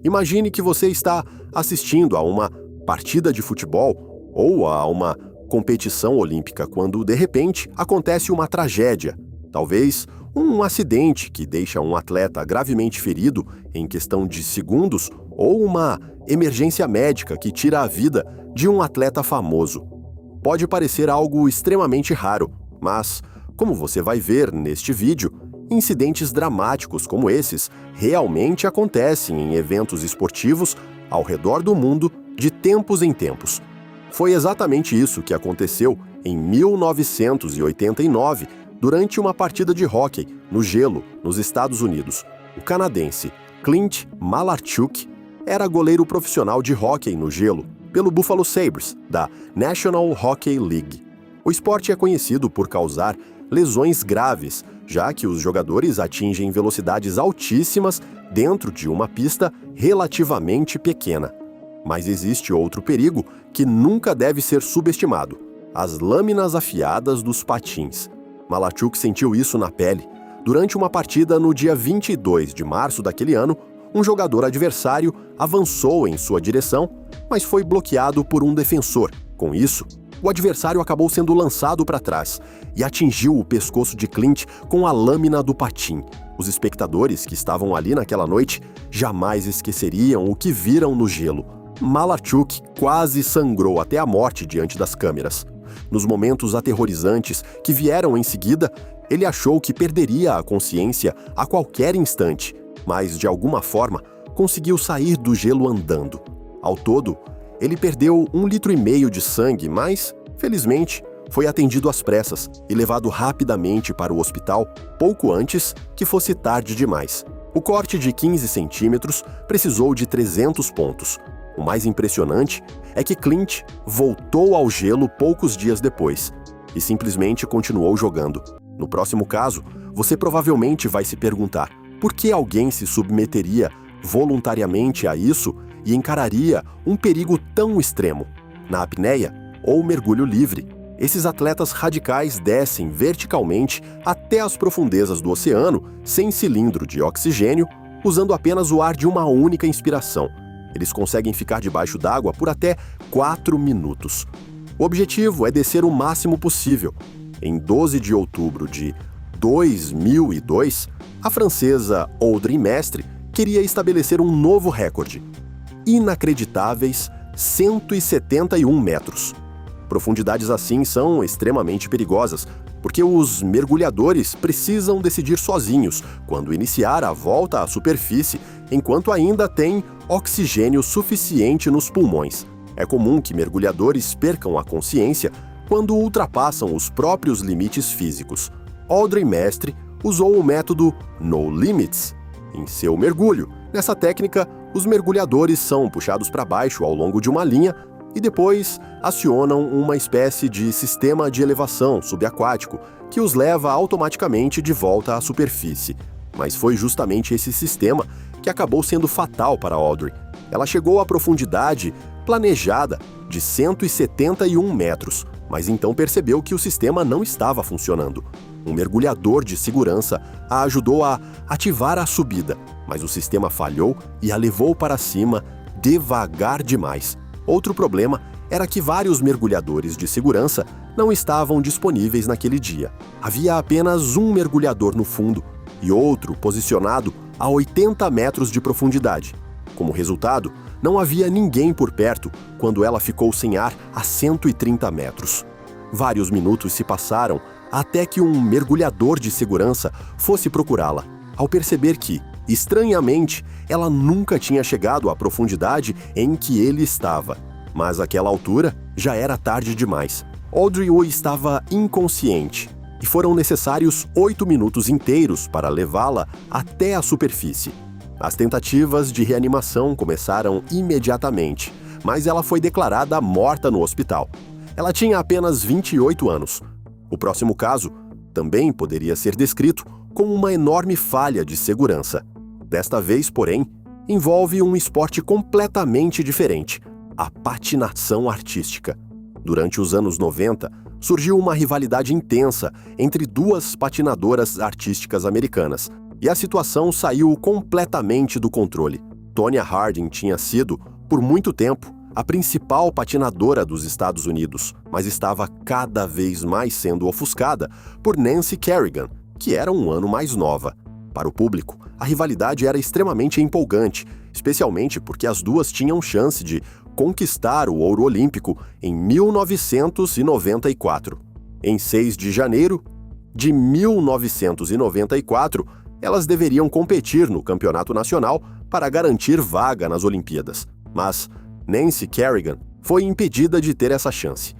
Imagine que você está assistindo a uma partida de futebol ou a uma competição olímpica quando, de repente, acontece uma tragédia. Talvez um acidente que deixa um atleta gravemente ferido em questão de segundos ou uma emergência médica que tira a vida de um atleta famoso. Pode parecer algo extremamente raro, mas, como você vai ver neste vídeo, incidentes dramáticos como esses realmente acontecem em eventos esportivos ao redor do mundo de tempos em tempos. Foi exatamente isso que aconteceu em 1989, durante uma partida de hóquei no gelo nos Estados Unidos. O canadense Clint Malarchuk era goleiro profissional de hóquei no gelo pelo Buffalo Sabres, da National Hockey League. O esporte é conhecido por causar lesões graves, já que os jogadores atingem velocidades altíssimas dentro de uma pista relativamente pequena. Mas existe outro perigo que nunca deve ser subestimado: as lâminas afiadas dos patins. Malarchuk sentiu isso na pele. Durante uma partida no dia 22 de março daquele ano, um jogador adversário avançou em sua direção, mas foi bloqueado por um defensor. Com isso, o adversário acabou sendo lançado para trás e atingiu o pescoço de Clint com a lâmina do patim. Os espectadores que estavam ali naquela noite jamais esqueceriam o que viram no gelo. Malarchuk quase sangrou até a morte diante das câmeras. Nos momentos aterrorizantes que vieram em seguida, ele achou que perderia a consciência a qualquer instante, mas de alguma forma conseguiu sair do gelo andando. Ao todo, ele perdeu 1,5 litro de sangue, mas, felizmente, foi atendido às pressas e levado rapidamente para o hospital pouco antes que fosse tarde demais. O corte de 15 centímetros precisou de 300 pontos. O mais impressionante é que Clint voltou ao gelo poucos dias depois e simplesmente continuou jogando. No próximo caso, você provavelmente vai se perguntar por que alguém se submeteria voluntariamente a isso e encararia um perigo tão extremo. Na apneia ou mergulho livre, esses atletas radicais descem verticalmente até as profundezas do oceano sem cilindro de oxigênio, usando apenas o ar de uma única inspiração. Eles conseguem ficar debaixo d'água por até 4 minutos. O objetivo é descer o máximo possível. Em 12 de outubro de 2002, a francesa Audrey Mestre queria estabelecer um novo recorde: inacreditáveis 171 metros. Profundidades assim são extremamente perigosas, porque os mergulhadores precisam decidir sozinhos quando iniciar a volta à superfície, enquanto ainda têm oxigênio suficiente nos pulmões. É comum que mergulhadores percam a consciência quando ultrapassam os próprios limites físicos. Audrey Mestre usou o método No Limits em seu mergulho. Nessa técnica, os mergulhadores são puxados para baixo ao longo de uma linha e depois acionam uma espécie de sistema de elevação subaquático que os leva automaticamente de volta à superfície. Mas foi justamente esse sistema que acabou sendo fatal para Audrey. Ela chegou à profundidade planejada de 171 metros, mas então percebeu que o sistema não estava funcionando. Um mergulhador de segurança a ajudou a ativar a subida, mas o sistema falhou e a levou para cima devagar demais. Outro problema era que vários mergulhadores de segurança não estavam disponíveis naquele dia. Havia apenas um mergulhador no fundo e outro posicionado a 80 metros de profundidade. Como resultado, não havia ninguém por perto quando ela ficou sem ar a 130 metros. Vários minutos se passaram até que um mergulhador de segurança fosse procurá-la, ao perceber que, estranhamente, ela nunca tinha chegado à profundidade em que ele estava. Mas àquela altura já era tarde demais. Audrey estava inconsciente e foram necessários 8 minutos inteiros para levá-la até a superfície. As tentativas de reanimação começaram imediatamente, mas ela foi declarada morta no hospital. Ela tinha apenas 28 anos. O próximo caso também poderia ser descrito como uma enorme falha de segurança. Desta vez, porém, envolve um esporte completamente diferente: a patinação artística. Durante os anos 90, surgiu uma rivalidade intensa entre duas patinadoras artísticas americanas, e a situação saiu completamente do controle. Tonya Harding tinha sido, por muito tempo, a principal patinadora dos Estados Unidos, mas estava cada vez mais sendo ofuscada por Nancy Kerrigan, que era um ano mais nova. Para o público, a rivalidade era extremamente empolgante, especialmente porque as duas tinham chance de conquistar o ouro olímpico em 1994. Em 6 de janeiro de 1994, elas deveriam competir no Campeonato Nacional para garantir vaga nas Olimpíadas, mas Nancy Kerrigan foi impedida de ter essa chance.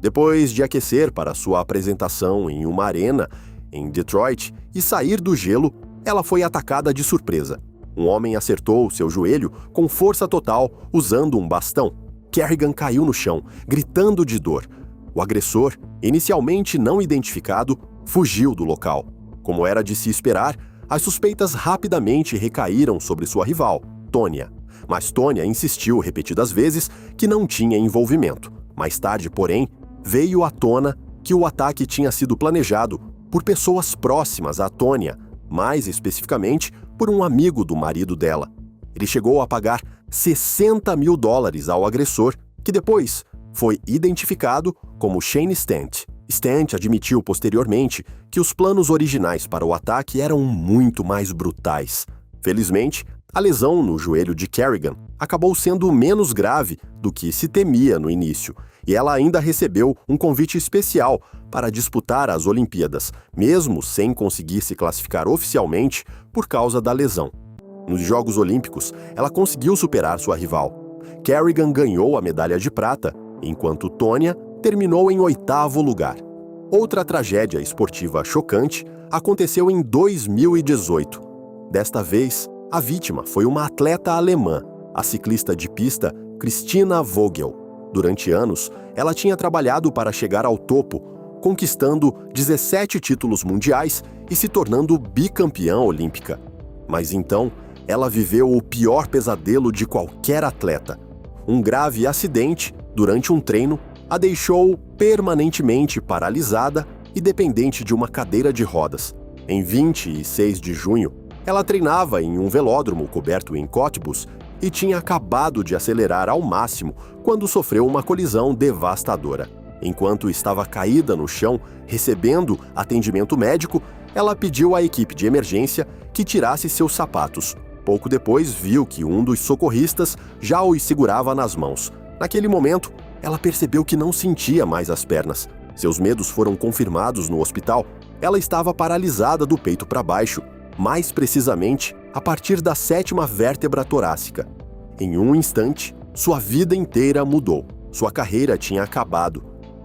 Depois de aquecer para sua apresentação em uma arena em Detroit e sair do gelo, ela foi atacada de surpresa. Um homem acertou seu joelho com força total usando um bastão. Kerrigan caiu no chão, gritando de dor. O agressor, inicialmente não identificado, fugiu do local. Como era de se esperar, as suspeitas rapidamente recaíram sobre sua rival, Tonya. Mas Tonya insistiu repetidas vezes que não tinha envolvimento. Mais tarde, porém, veio à tona que o ataque tinha sido planejado por pessoas próximas a Tonya, mais especificamente por um amigo do marido dela. Ele chegou a pagar $60 mil ao agressor, que depois foi identificado como Shane Stant. Stant admitiu posteriormente que os planos originais para o ataque eram muito mais brutais. Felizmente, a lesão no joelho de Kerrigan acabou sendo menos grave do que se temia no início, e ela ainda recebeu um convite especial para disputar as Olimpíadas, mesmo sem conseguir se classificar oficialmente por causa da lesão. Nos Jogos Olímpicos, ela conseguiu superar sua rival. Kerrigan ganhou a medalha de prata, enquanto Tonya terminou em 8º lugar. Outra tragédia esportiva chocante aconteceu em 2018. Desta vez, a vítima foi uma atleta alemã, a ciclista de pista Christina Vogel. Durante anos, ela tinha trabalhado para chegar ao topo, conquistando 17 títulos mundiais e se tornando bicampeã olímpica. Mas então, ela viveu o pior pesadelo de qualquer atleta. Um grave acidente, durante um treino, a deixou permanentemente paralisada e dependente de uma cadeira de rodas. Em 26 de junho, ela treinava em um velódromo coberto em Cottbus e tinha acabado de acelerar ao máximo quando sofreu uma colisão devastadora. Enquanto estava caída no chão, recebendo atendimento médico, ela pediu à equipe de emergência que tirasse seus sapatos. Pouco depois, viu que um dos socorristas já os segurava nas mãos. Naquele momento, ela percebeu que não sentia mais as pernas. Seus medos foram confirmados no hospital. Ela estava paralisada do peito para baixo, mais precisamente a partir da 7ª vértebra torácica. Em um instante, sua vida inteira mudou. Sua carreira tinha acabado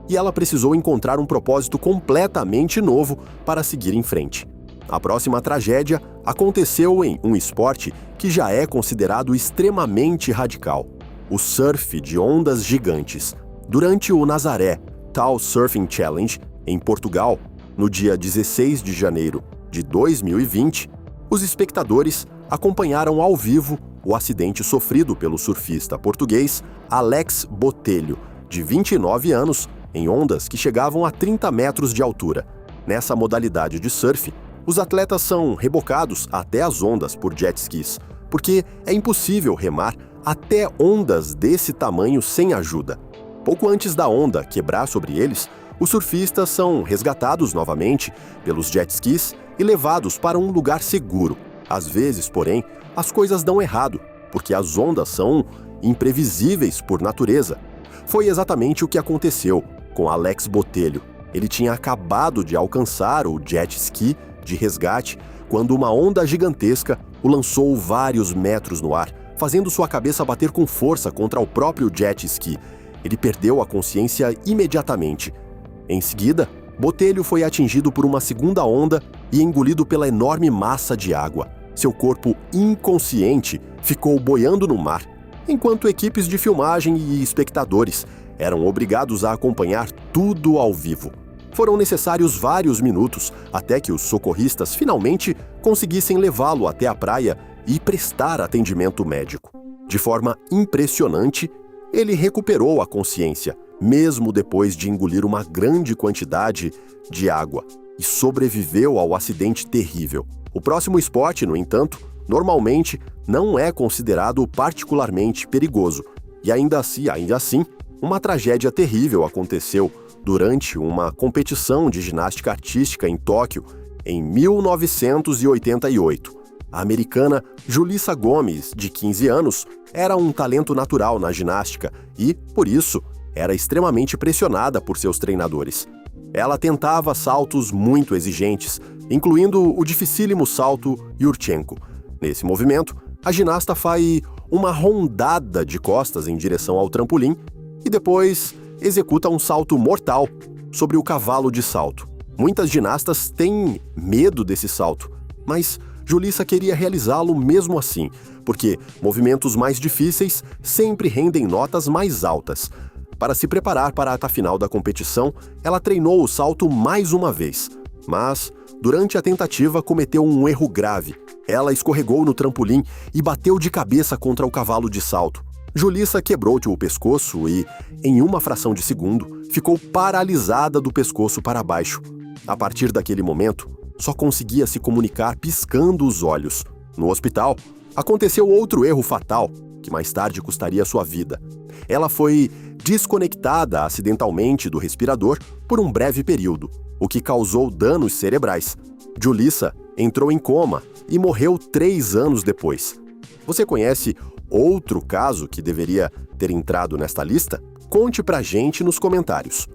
e ela precisou encontrar um propósito completamente novo para seguir em frente. A próxima tragédia aconteceu em um esporte que já é considerado extremamente radical: o surf de ondas gigantes. Durante o Nazaré Tall Surfing Challenge, em Portugal, no dia 16 de janeiro de 2020, os espectadores acompanharam ao vivo o acidente sofrido pelo surfista português Alex Botelho, de 29 anos, em ondas que chegavam a 30 metros de altura. Nessa modalidade de surf, os atletas são rebocados até as ondas por jet skis, porque é impossível remar até ondas desse tamanho sem ajuda. Pouco antes da onda quebrar sobre eles, os surfistas são resgatados novamente pelos jet skis e levados para um lugar seguro. Às vezes, porém, as coisas dão errado, porque as ondas são imprevisíveis por natureza. Foi exatamente o que aconteceu com Alex Botelho. Ele tinha acabado de alcançar o jet ski de resgate quando uma onda gigantesca o lançou vários metros no ar, fazendo sua cabeça bater com força contra o próprio jet ski. Ele perdeu a consciência imediatamente. Em seguida, Botelho foi atingido por uma segunda onda e engolido pela enorme massa de água. Seu corpo inconsciente ficou boiando no mar, enquanto equipes de filmagem e espectadores eram obrigados a acompanhar tudo ao vivo. Foram necessários vários minutos até que os socorristas finalmente conseguissem levá-lo até a praia e prestar atendimento médico. De forma impressionante, ele recuperou a consciência, mesmo depois de engolir uma grande quantidade de água, e sobreviveu ao acidente terrível. O próximo esporte, no entanto, normalmente não é considerado particularmente perigoso. E ainda assim, uma tragédia terrível aconteceu durante uma competição de ginástica artística em Tóquio em 1988. A americana Julissa Gomes, de 15 anos, era um talento natural na ginástica e, por isso, era extremamente pressionada por seus treinadores. Ela tentava saltos muito exigentes, incluindo o dificílimo salto Yurchenko. Nesse movimento, a ginasta faz uma rondada de costas em direção ao trampolim e depois executa um salto mortal sobre o cavalo de salto. Muitas ginastas têm medo desse salto, mas Julissa queria realizá-lo mesmo assim, porque movimentos mais difíceis sempre rendem notas mais altas. Para se preparar para a reta final da competição, ela treinou o salto mais uma vez, mas durante a tentativa cometeu um erro grave. Ela escorregou no trampolim e bateu de cabeça contra o cavalo de salto. Julissa quebrou-lhe o pescoço e, em uma fração de segundo, ficou paralisada do pescoço para baixo. A partir daquele momento, só conseguia se comunicar piscando os olhos. No hospital, aconteceu outro erro fatal, que mais tarde custaria sua vida. Ela foi desconectada acidentalmente do respirador por um breve período, o que causou danos cerebrais. Julissa entrou em coma e morreu 3 anos depois. Você conhece outro caso que deveria ter entrado nesta lista? Conte pra gente nos comentários.